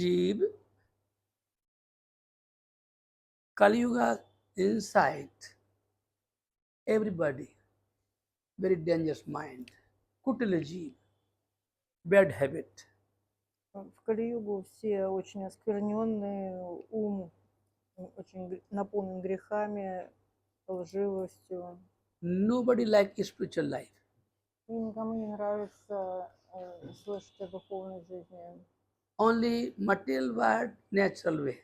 जीव Kali-yuga insight, everybody, very dangerous mind, kutil jeev, bad habit. В Кали-югу все очень оскверненные, ум очень наполнен грехами, лживостью. Nobody like spiritual life. И никому не нравится слышать о духовной жизни. Only material word, natural way.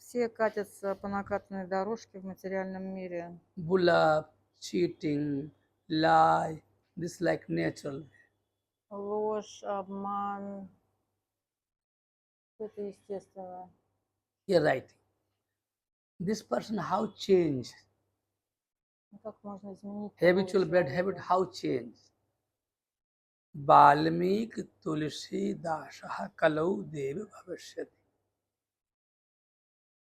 Все катятся по накатанной дорожке в материальном мире. Bulab, cheating, lie, this like natural way. Ложь, обман. Это естественно. You're right. This person how change? Как можно изменить Habitual такого bad habit человека? how change? Balmik Tulsi Kalau Dev Bhavishyati.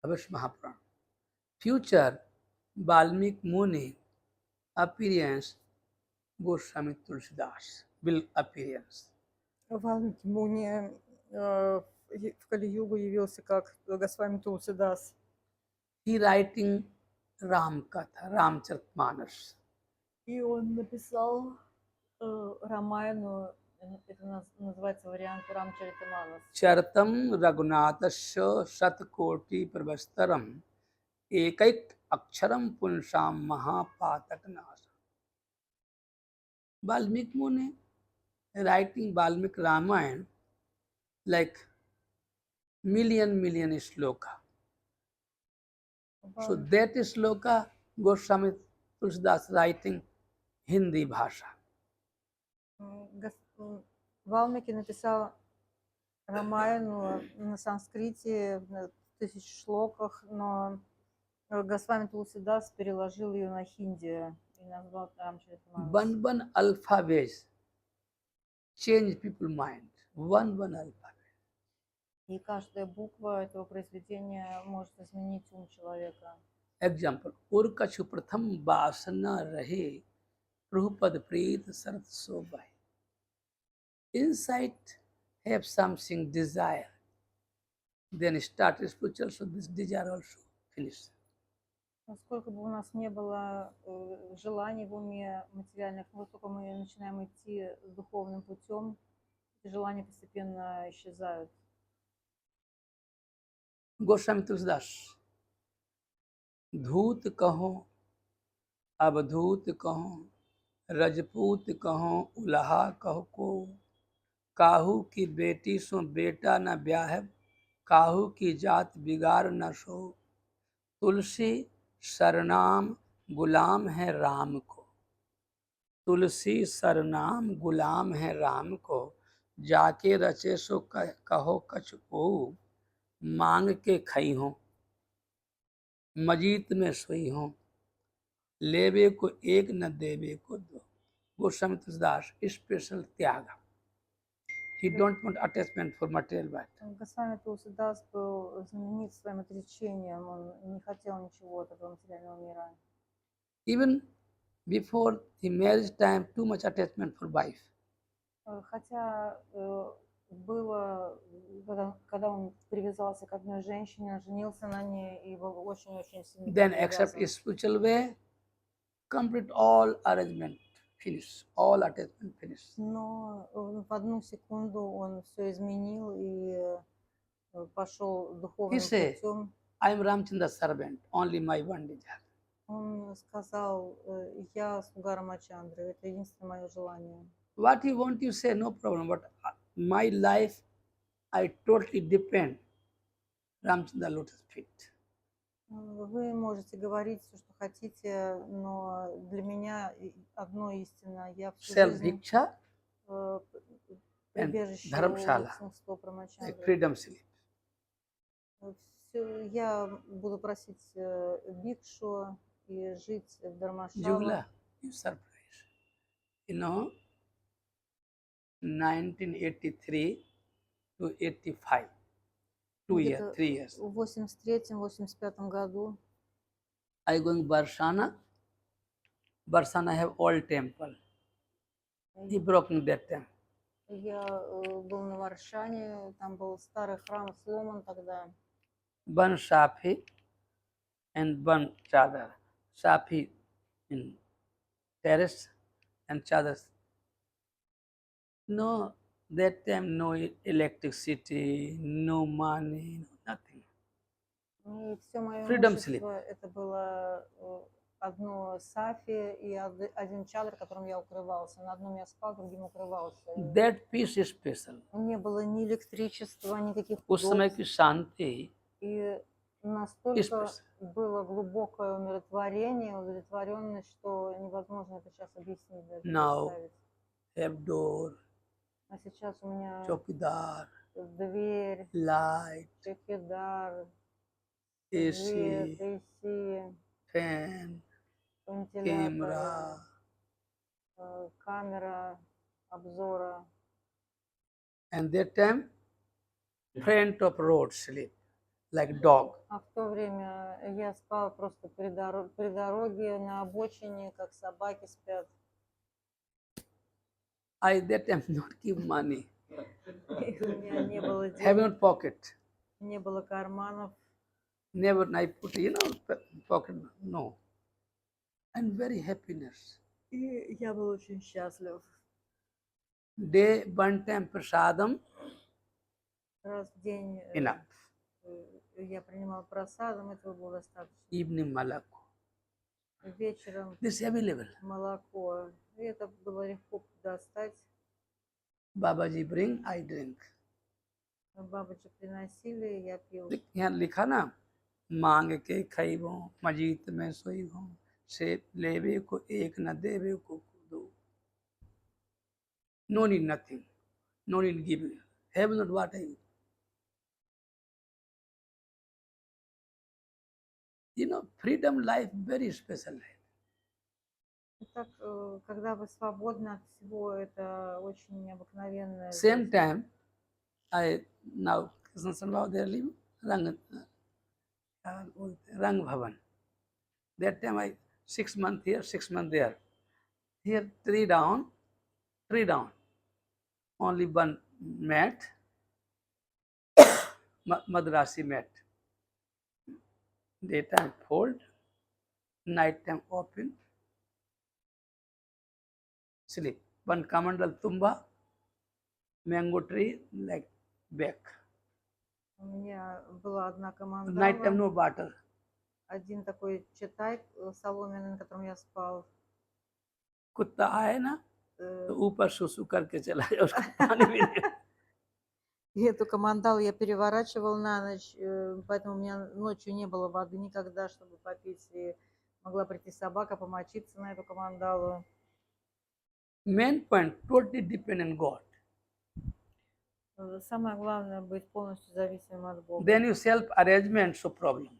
Bhavish Mahapuran. Future Balmik Muni appearance Goswami Tulsidas will appearance. Валмики Муни в Кали-югу явился как Госвами Тулсидас. He writing Ram Katha, Ramcharitmanas. И он написал Рамайну, это называется вариант Рамчаритаманас. Charitam Raghunathasya Satkoti Pravastaram Ekaik Aksharam Punsham Mahapataknasa. Balmik Muni writing Balmik Ramayana like million shloka. So that shloka Goswami Tulsidas writing Hindi bhasha. Валмики написал Рамайну на санскрите в 1000 шлоках, но Госвами Тулсидас переложил ее на хинди и назвал Рамчаритаманас. One alphabet change people mind. One alphabet. И каждая буква этого произведения может изменить ум человека. Example, और कछु प्रथम वासना रहे प्रभुपद प्रीत सरत सोबाई. Insight have something desire. Then start spiritual, so this desire also finish. Сколько бы у нас не было желаний в уме материальных, но только мы начинаем идти с духовным путем, эти желания постепенно исчезают. Goswami Tulsidas, धूत कहो अवधूत कहो रजपूत कहो उल्हा कहो को काहू की बेटी सो बेटा न ब्याह काहू की जात बिगाड़ न सो तुलसी सरनाम गुलाम है राम को तुलसी सरनाम गुलाम है राम को जाके रचे सो कहो कछ को मांग के खई हो मजीत में सोई हो लेवे को एक न देवे को दो. Goswami Tulsidas special tyaga. He don't want attachment for material wealth. Госвами Тулсидас был знаменит своим отречением, он не хотел ничего от этого материального мира. Even before the marriage time, too much attachment for wife. Хотя было, когда он привязался к одной женщине, женился на ней и был очень-очень сильно Then accept a spiritual way, complete all arrangement, finish, all attachment finish. Но в одну секунду он все изменил и пошел духовным путем. I am Ramchandra's servant, only my one desire. Он сказал, я слуга Рамачандры, это единственное мое желание. What you want, you say, no problem, but my life, I totally depend Ramchandra lotus feet. Вы можете говорить все, что хотите, но для меня одно истина. Я всю жизнь прибежище у Рамачандры. Freedom slip. Я буду просить бикшу и жить в Дharmashала. You surprise. You know, 1983 to 85. 2 years, 3 years. В 83-85 году. I going Barsana. Barsana have old temple. He broken that temple. Я был на Варшане, там был старый храм, сломан тогда. One Safi and one Chadar. Safi in terrace and Chadar. No, that time no electricity, no money, nothing. И все мое Freedom slip. имущество, это было одно сафи и один чадр, которым я укрывался. На одном я спал, другим укрывался. That peace is special. Не было ни электричества, никаких उस समय удобств. की शांति И настолько special. было глубокое умиротворение, удовлетворенность, что невозможно это сейчас объяснить, даже Now, представить. have door, А сейчас у меня चौकीदार, дверь, light, чекидар, AC, свет, AC, fan, вентилятор, camera. камера обзора. And that time, front of road sleep, like dog. А в то время я спал просто при дороге, на обочине, как собаки спят. I that time not give money, И у меня не было have денег, not pocket. не было карманов. Never I put, pocket, no. And very happiness. И я был очень счастлив. Day one time prasadam, Раз в день enough. я принимал просадом, этого было достаточно. Evening malaku. Вечером This available. молоко. И это было легко достать. Babaji bring, I drink. Бабочек приносили, я пил. यहाँ लिखा ना, मांग के खइबो मजीत में सोइबो से लेवे को एक न देवे को दो. No need nothing. No need giving. Have not what I. Freedom life very special life. Так, когда вы свободны от всего, это очень необыкновенная Same жизнь. time, I now Krishna Baba they live Rang Bhavan. That time I 6 months here, 6 months there. Here 3 down, 3 down. Only one mat, Madrasi mat. Daytime fold, nighttime open, sleep. One Kamandal Tumba, mango tree like back. У меня была одна Nighttime командала, no water. один такой читай соломенный, на котором я спал. कुत्ता आए ना Э, तो ऊपर सुसु करके चला जाए उसको पानी भी दे. И эту командалу я переворачивал на ночь, поэтому у меня ночью не было воды никогда, чтобы попить. И могла прийти собака, помочиться на эту командалу. Main point, totally depend on God. Самое главное быть полностью зависимым от Бога. Then you self-arrangement, so problem.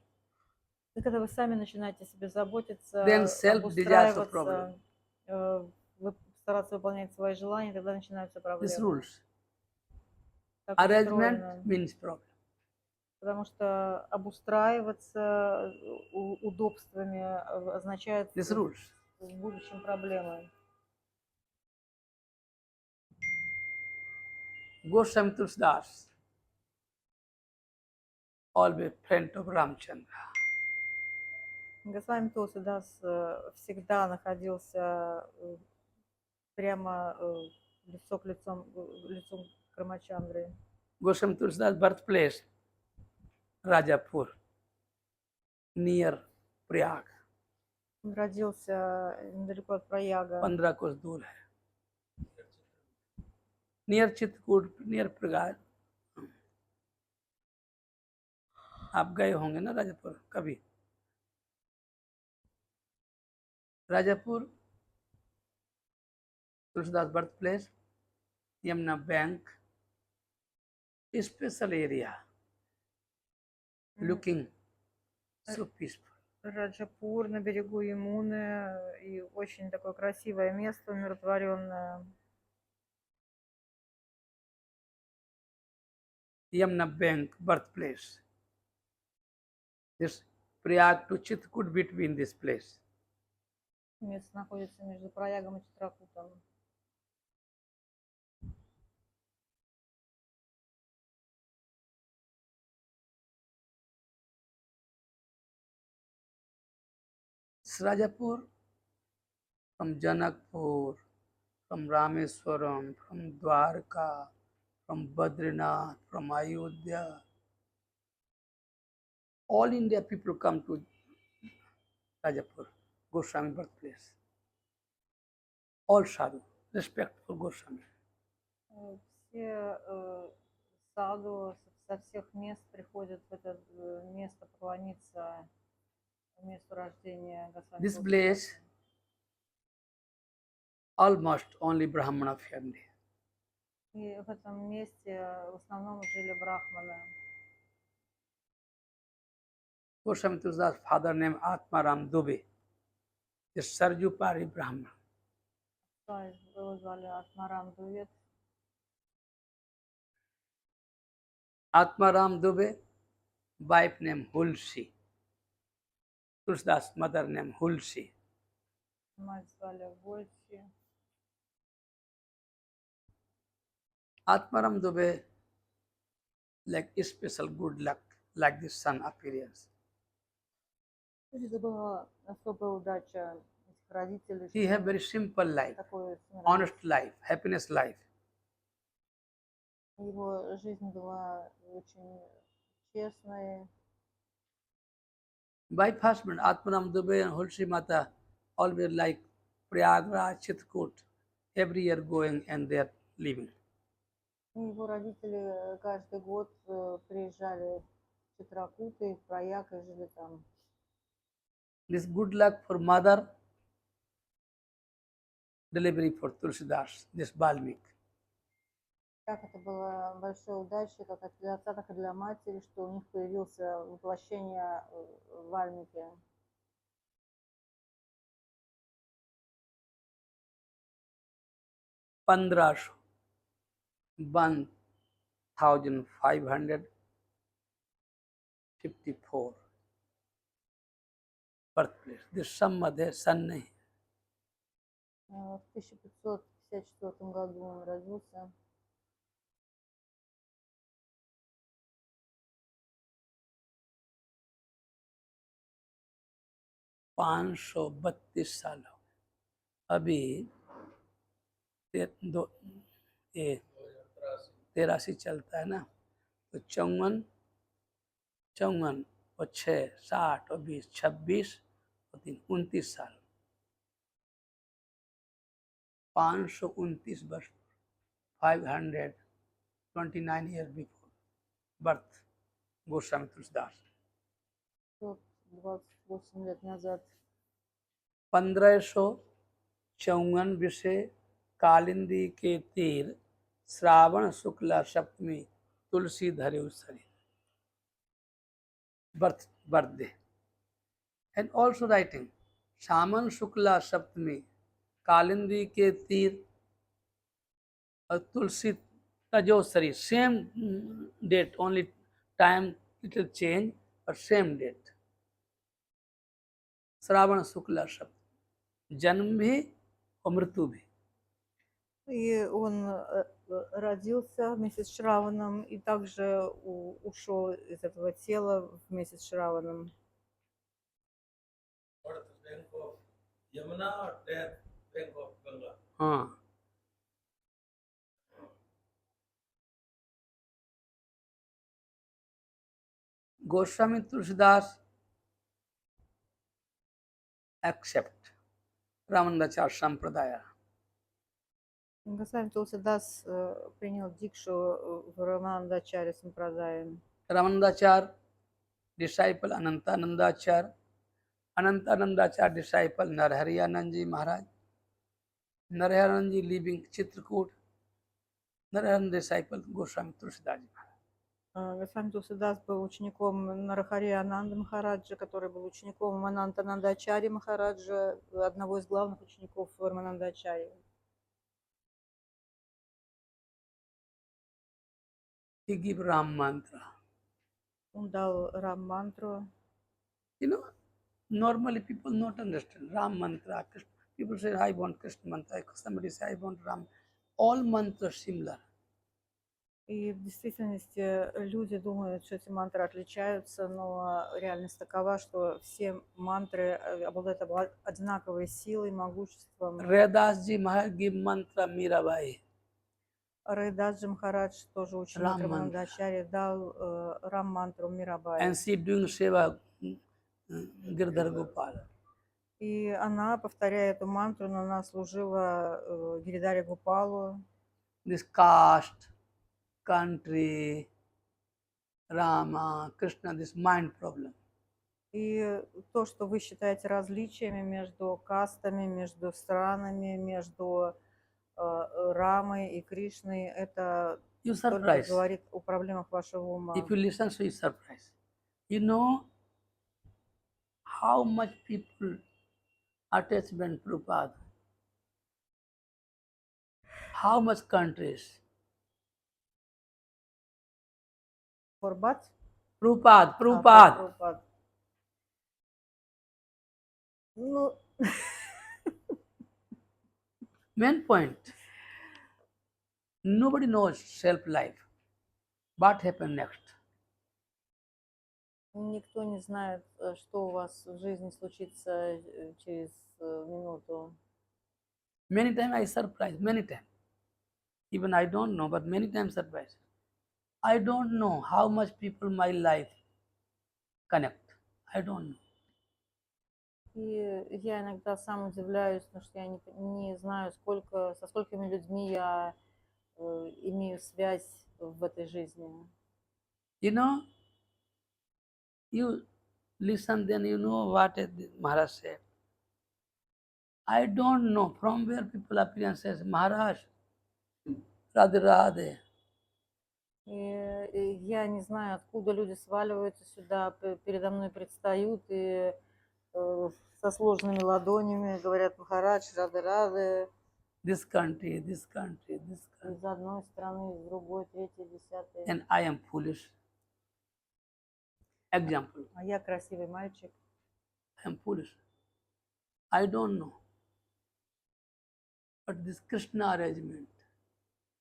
И когда вы сами начинаете о себе заботиться, Then self-desire, so problem. вы стараться выполнять свои желания, тогда начинаются These проблемы. rules. Так Arrangement устроено. means problem. Потому что обустраиваться удобствами означает These rules. в будущем проблемы. Goswami Tulsidas, always friend of Ramchandra. Госвами Тулсидас всегда находился прямо лицом к лицом к Рамачандре. Goswami Tulsidas birthplace, Rajapur, near Prayag. Он родился недалеко от Праяга. 15 कोस दूर है. Near Chitrakoot, near Prayag. आप गए होंगे ना राजापुर कभी. Rajapur, Tulsidas birth place, Yamuna bank, special area, looking so peaceful. Раджапур на берегу Ямуны, и очень такое красивое место, умиротворенное. Yamuna Bank birthplace. This Prayag to Chitkut between this place. Место находится между Праягом и Читракутом. Rajapur, from Janakpur, from Rameswaram, from Dwarka, from Badrinath, from Ayodhya. All India people come to Rajapur, Goswami birthplace. All sadhu, respect for Goswami. Все саду со всех мест приходят в это место поклониться месту рождения Госвами This Тулсидаса. place, almost only Brahmana family. И в этом месте в основном жили брахманы. Goswami Tulsidas' father name Atmaram Dubey, a Sarjupari Brahman. Его звали Атмарам Дувет. Atmaram Dubey, wife name Hulsi. Tulsidas' mother name Hulsi. Мать звали Вольси. Atmaram Dubey, like special good luck, like the sun appearance. Это была особая удача этих родителей, He had что very simple life, такой сын honest родился. life, happiness life. Его жизнь была очень честной. Wife husband Atmaram Dubey and Hulsi Mata always like Prayagraj, Chitkut, every year going and they are living. И его родители каждый год приезжали в Читракут и в Праяг и жили там. This good luck for mother, delivery for Tulsidas, this Balmik. Так это была большая удача как для отца, так и для матери, что у них появился воплощение Вальмики. Pandrashu, 1554 birthplace. This Sammadhe son nahi. В 1554 году он родился. पाँच सौ 32 साल हो अभी 83 चलता है ना तो 54 54 और 6 60 और 20 26 और 3 29 साल 529 वर्ष 529 years before birth Goswami Tulsidas 28 лет назад 1554 विषय कालिंदी के तीर श्रावण शुक्ला सप्तमी तुलसी धरे शरीर birthday and also writing सावन शुक्ला सप्तमी कालिंदी के तीर और तुलसी तजो शरीर same date only time little change but same date Shravan शुक्ला सप्तमी जन्म भी और मृत्यु भी. И он родился вместе с Шраваном и также ушел из этого тела вместе с Шраваном. हाँ Goswami Tulsidas accept Ramanandacharya Sampradaya. Госвами Тулсидас принял дикшу в Раманандачаре Сампрадае. Ramanandacharya disciple Anantanandacharya, Anantanandacharya disciple Narhari Anandji Maharaj, Narhari Anandji living Chitrakoot, Narhari disciple Goswami Tulsidas Ji Maharaj. Госвами Тулсидас был учеником Нарахари Ананда Махараджа, который был учеником Анантанандачари Махараджа, одного из главных учеников Раманандачари. He give Ram mantra. Он дал Рам-мантру. You know, normally people not understand Ram mantra. People say, I want Krishna mantra. Somebody say, I want Ram. All mantras similar. И в действительности люди думают, что эти мантры отличаются, но реальность такова, что все мантры обладают одинаковой силой, могуществом. Raidas ji Maharaj give mantra Mirabai, Райдаджи Махарадж, тоже ученик Ram mantra, Раманандачари, дал Рам-мантру Мирабай. and she doing seva Girdhar Gopal. И она, повторяя эту мантру, но она служила Гиридаре Гопалу. This caste, country, Rama, Krishna, this mind problem. И то, что вы считаете различиями между кастами, между странами, между Рамой и Кришной, это You только surprise. говорит о проблемах вашего ума. If you listen, so you surprise. You know how much people attachment Prabhupada, how much countries. Форбат? Prabhupada, Прабхупад. Prabhupada. Ну, Main point. Nobody knows self-life. What happened next? никто не знает, что у вас в жизни случится через минуту. Many times I surprise, many times. Even I don't know, but many times surprise. I don't know how much people my life connect. I don't know. И я иногда сам удивляюсь, потому что я не знаю, со сколькими людьми я имею связь в этой жизни. You know, you listen, then you know what Maharaj said. I don't know from where people appear and says, Maharaj, Radhe Radhe. И я не знаю, откуда люди сваливаются сюда, передо мной предстают и со сложными ладонями говорят: Махарадж, рады, This country, this country, this country. из одной страны, из другой, третьей, десятой. And I am foolish. Example, А я красивый мальчик. I am foolish. I don't know. But this Krishna arrangement,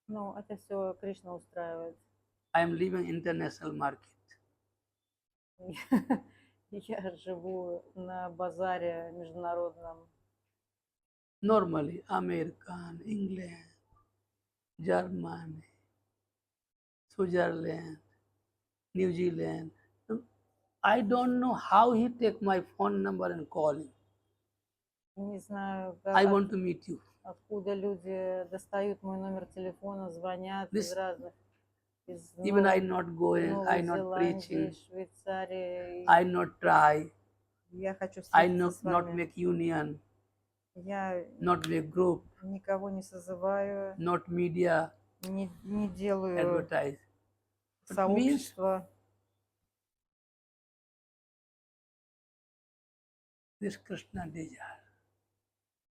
Ну, это все Кришна устраивает. I am living international market. Я живу на базаре международном. Normally, American, England, Germany, Switzerland, New Zealand. I don't know how he take my phone number and call him. Не знаю, I want to meet you. откуда люди достают мой номер телефона, звонят из This- разных, из Even I not going, I Новой not Зеландии, preaching, Швейцарии. I not try, Я хочу I встретиться с not вами. make union, Я not make group, никого не созываю, not media не делаю advertise. It means сообщества. this Krishna desire.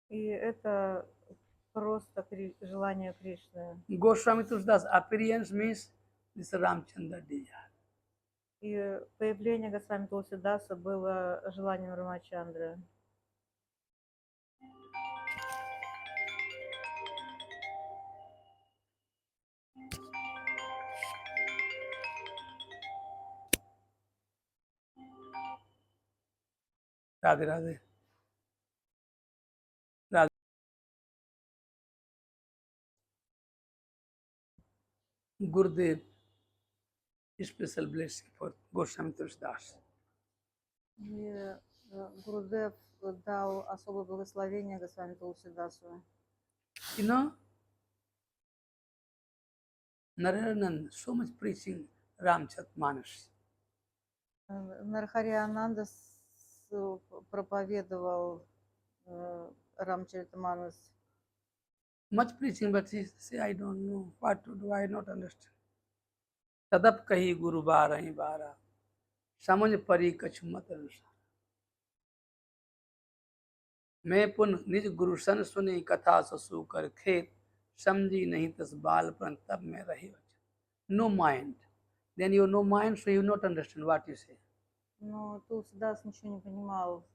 И это просто желание Кришны. Goswami Tushdas appearance means this Ramchandra desire. И появление Госвами Тулсидаса было желанием Рамачандры. Radhe Radhe. Radhe. Gurudev, special blessing for Goswami Tushdas. И Гурудев дал особое благословение Госвами Тулсидасу. You know, Narayanand, so much preaching Ramchatmanas. Нархари Ананда проповедовал Рамчаритаманас. Much preaching, but he say, I don't know what to do, I not understand. तदप कही गुरु बारह बारह समझ परी कछु मत अनुसार मैं पुन निज गुरु सन सुनी कथा ससु कर खेत समझी नहीं तस बाल पर तब मैं रही no mind, then you no mind, so you not understand what you say. Но Тулсидас ничего не понимал,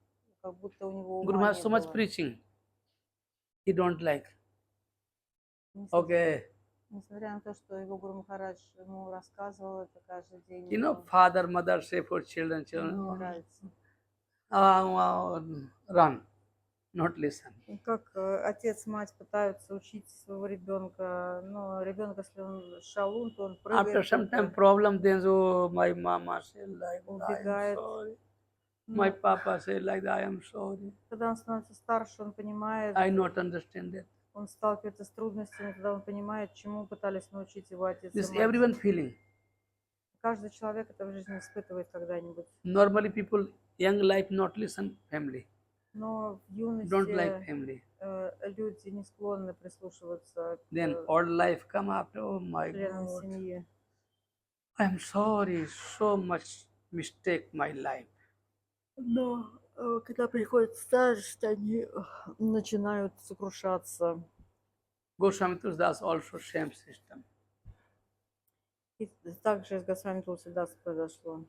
как будто у него Guru ума Maharaj не so much было. preaching, he don't like. Не Okay, Несмотря на то, что его Гуру Махарадж ему рассказывал это каждый день, You know, но father, mother say for children, ему не children, нравится. run, not listen. И как отец, мать пытаются учить своего ребенка, но ребенок, если он шалун, то он After прыгает some time только, problem, then oh, my mama said like, I am убегает. sorry. My Но papa said like, I am sorry. когда он становится старше, он понимает, I not understand that. он сталкивается с трудностями, тогда он понимает, чему пытались научить его отец и This мать. everyone feeling. Каждый человек это в жизни испытывает когда-нибудь. Normally people, young life not listen family. Но в Don't like юности family. люди не склонны прислушиваться Then к old life come after, oh my членам God. семьи. I am sorry, so much mistake my life. Но когда приходит старость, они начинают сокрушаться. Goswami Tudas also same system. И также с Госвами Тулсидас произошло.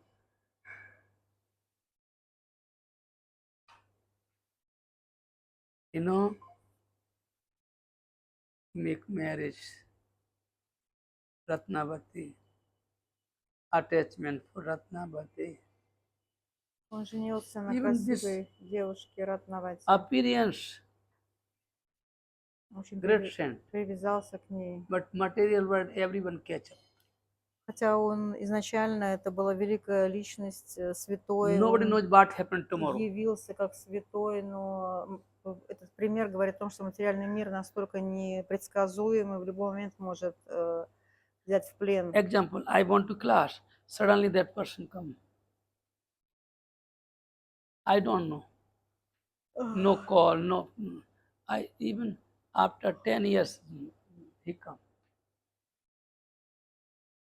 You know, make marriage, Ratnavati, attachment for Ratnavati. Он женился на Even this красивой девушке Ратнавати. appearance, Очень great saint, привязался к ней. but material world everyone catch up. Хотя он изначально это была великая личность, святой, Nobody он knows what happened tomorrow. явился как святой, но этот пример говорит о том, что материальный мир настолько непредсказуем и в любой момент может взять в плен. Example, I want to class, suddenly that person come. I don't know. No call, no. I even after 10 years he come.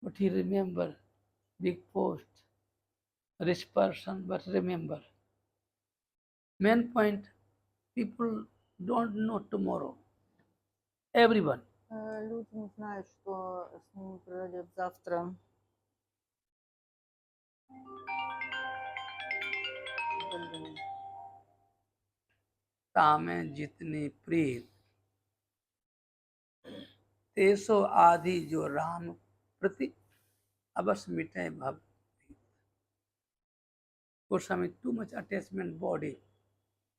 But he remember big post, rich person, but remember. Main point, people don't know tomorrow. Everyone. Люди не знают, что с ними произойдет завтра. Tame जितनी प्रीत तेसो आदि जो राम प्रति अवश्य मिटे भव. Goswami too much attachment body,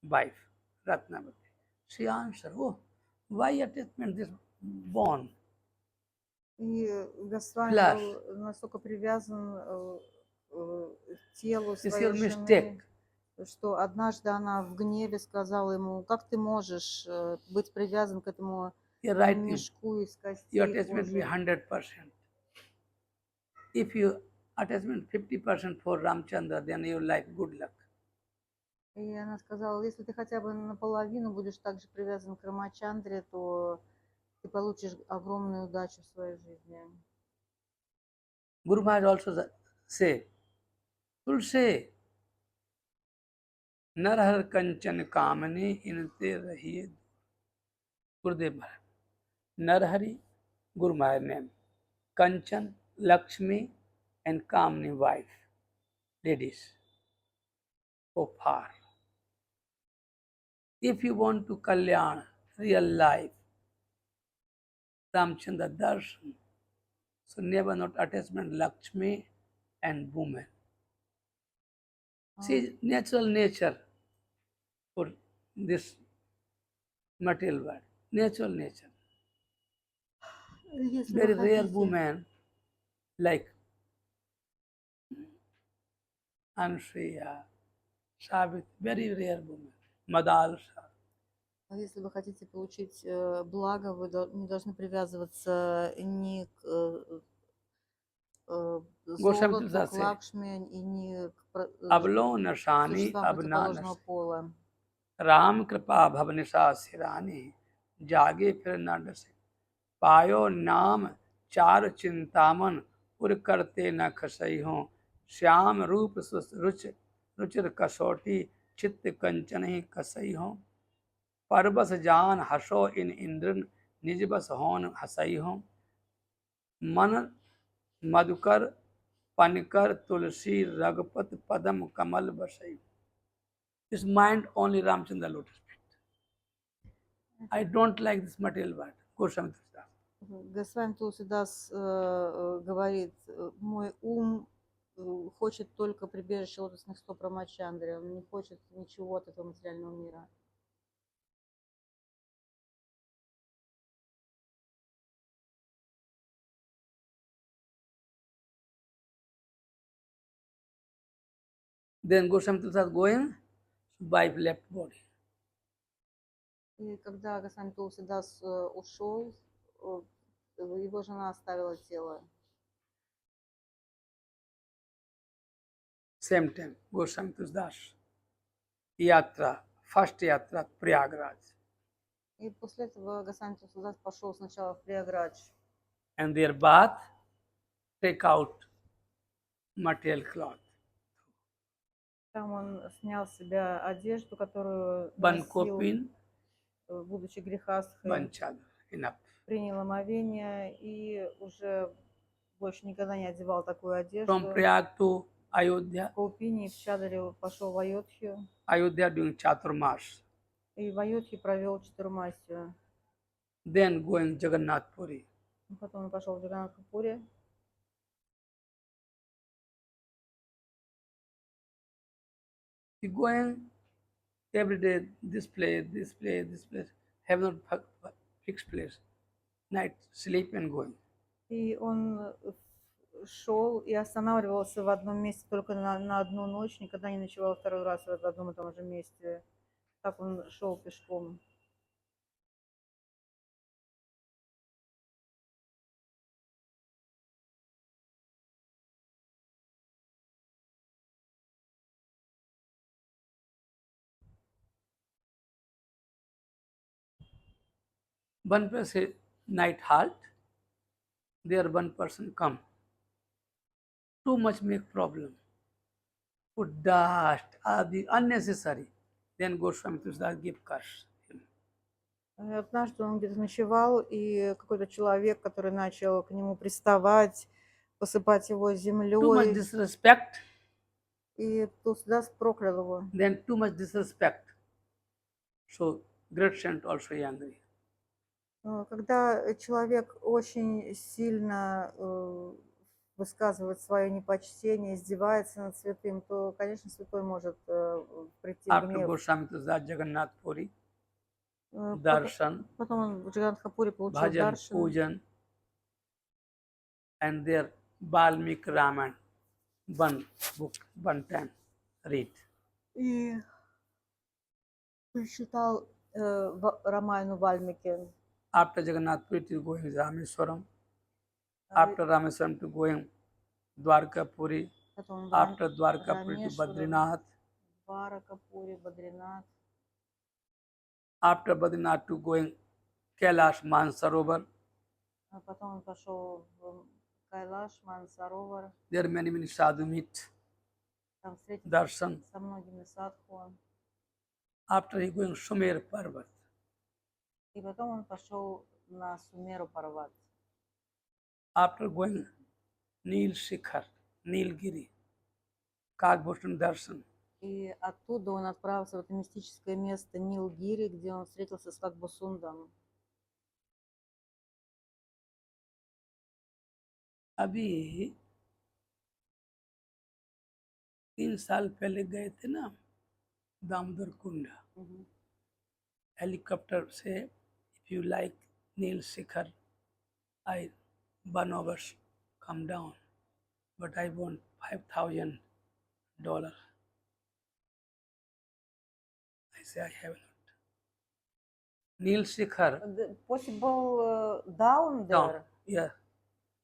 wife, Ratnavati. She answered, oh, why attachment this born? И Госвами Flash. был настолько привязан к телу This is своей your mistake. жены, что однажды она в гневе сказала ему: как ты можешь быть привязан к этому You're right. мешку из Your костей attachment be кожи? 100%. If you attachment 50% for Ramchandra, then your life good luck. И она сказала: если ты хотя бы наполовину будешь так же привязан к Рамачандре, то ты получишь огромную удачу в своей жизни. Guru Maharaj also say, Tulse, Narhar Kanchan Kamani Inate Rahiye. Gurudev Maharaj. Narhari, Guru Maharaj name. Kanchan, Lakshmi, and Kamni wife, ladies. So far. If you want to Kalyan, real life, Ramchandra Darshan, so never not attachment Lakshmi and woman. See, natural nature for this material world. Natural nature. Если Very вы rare хотите, woman like Ansuya, Savit, very rare woman. Madalsa. если вы хотите получить благо, вы не должны привязываться ни к Goswami золоту, Tulsa к say, Лакшми и ни к Ablo Nashani существам Abna противоположного пола. Ram कृपा भवनिशा सिरानी जागे फिर न डसे पायो नाम चार चिंतामन उर करते न खसई हो श्याम रूप रुच रुचिर कसौटी चित्त कंचन ही कसई हो परबस जान हसो इन इंद्रन निज बस होन हसई हो मन मधुकर पनकर तुलसी रघुपत पदम कमल बसई. His mind only Ramchandra lotus feet. I don't like this material world. Goswami Tudas. Госвами Тулсидас говорит, мой ум хочет только прибежище лотосных стоп Рамачандры, он не хочет ничего от этого материального мира. Then Goswami Tulsidas going by left body. И когда Госвами Тулсидас ушел, его жена оставила тело. Same time, Goswami Tulsidas Yatra, first Yatra, Prayagraj. И после этого Госвами Тулсидас пошел сначала в Прияградж. And their bath, take out material cloth. Там он снял с себя одежду, которую One носил, kopin, будучи грехастхой, one chadar, enough. принял омовение и уже больше никогда не одевал такую одежду. From Prayag to Ayodhya, В Каупине и в Чадаре пошел в Айодхью. Ayodhya doing Chaturmas. И в Айодхе провел Чатурмасию. Then going Jagannath Puri. Потом он пошел в Джаганнатхапури. He going every day, this place, this place, this place. Have not fixed place. Night, sleep and going. И он шел и останавливался в одном месте только на одну ночь, никогда не ночевал второй раз в одном и том же месте. Так он шел пешком. One person night halt, there one person come. Too much make problem. Put dust, the unnecessary. Then Goswami Tulsidas give curse him. Однажды он где-то ночевал, и какой-то человек, который начал к нему приставать, посыпать его Too much землей, disrespect, и Тулсидас проклял его. then too much disrespect. So great saint also angry. Когда человек очень сильно высказывает свое непочтение, издевается над святым, то, конечно, святой может прийти в After гнев. Goswami Tulsidas Jagannath Puri, Потом darshan, он в Джаганнатхапуре получил bhajan, даршан. pujan, and their Valmiki Ramayana, one book, one time, read. И прочитал Рамайну Вальмики. After Jagannath Puri to going Rameswaram, after Rameswaram to going Dwarka Puri, Потом after Dwarka Puri to Рамешварам, Badrinath, Дваракапури, Бадринат. after Badrinath to going Kailash Mansarovar. Потом он пошел в Кайлаш, Мансаровар. There are many sadhu meet, Там встретился darshan. со многими садху. After he going Sumer Parvat, И потом он пошел на Сумеру Парват. after going Nil Shikhar, Nilgiri, Kagbhushan Darshan, И оттуда он отправился в это мистическое место Нилгири, где он встретился с Кагбусундом. अभी 3 साल पहले गए थे ना Damodar Kund helicopter से if you like Neel Shikhar I 1 hours come down but I want $5,000. I say I have not. Neil Shikhar Possible down there, down. Yeah.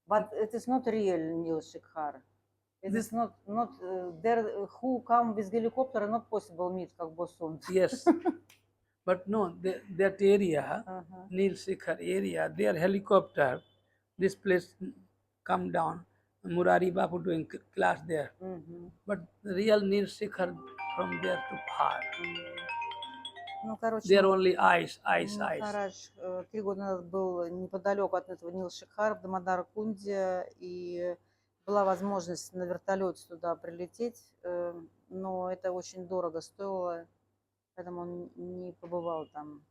but it is not real Nil Shikhar. It is not there who come with helicopter not possible meet Kagbusund. Yes. But no, that area, Neil Shikhar area, their helicopter, this place come down. Murari Bapu doing class there. But the real Neil Shikhar from there to far. Ну, короче, There only ice, ice, ice. Махарадж 3 года назад был неподалеку от этого Нил Шикхар в Дамодар-Кунде, и была возможность на вертолете туда прилететь, но это очень дорого стоило, поэтому он не побывал там.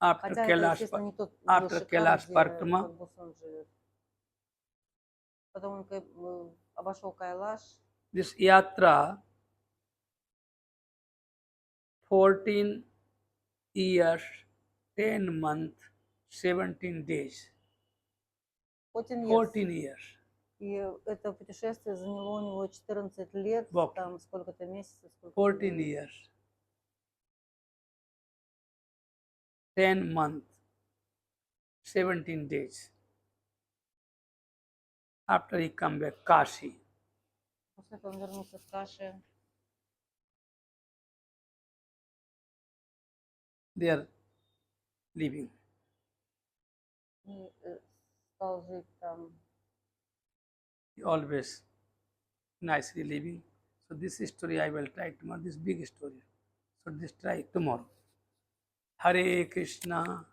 After Хотя это, Kailash, естественно, не тот after Вилшикар, Kailash где Parikrama, Фергусон живет. Потом он обошел Кайлаш. this yatra 14 years, 10 months, 17 days. 14 years. 14 years. И это путешествие заняло у него 14 лет, Walking. там сколько-то месяцев, сколько-то 14 дней. years. 10 months, 17 days. After he come back, Kashi. После этого он вернулся в Каши. They are living. И стал жить там. He always nicely living. So this story I will try tomorrow. This big story. So this try tomorrow. Hare Krishna,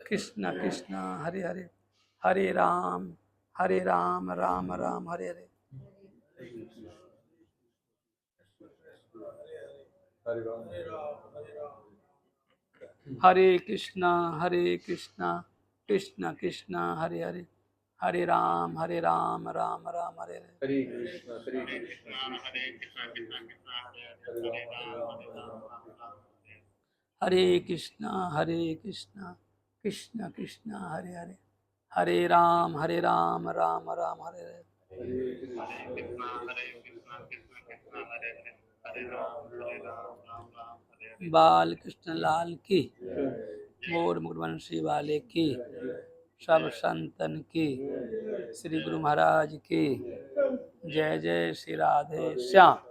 Krishna Krishna, Hare Hare, Hare Ram, Ram Ram, Hare Hare. Hare Krishna, Krishna Krishna, Hare Hare, Hare Ram, Ram Ram, Hare Hare. Hare Krishna, Krishna, Hare Krishna, Krishna Krishna, Hare Hare, Hare Ram, Ram Ram, Hare Hare. बाल कृष्ण लाल की, मोर मुकुटवंशी वाले की, सब संतन की, श्री गुरु महाराज की जय जय श्री राधे श्याम।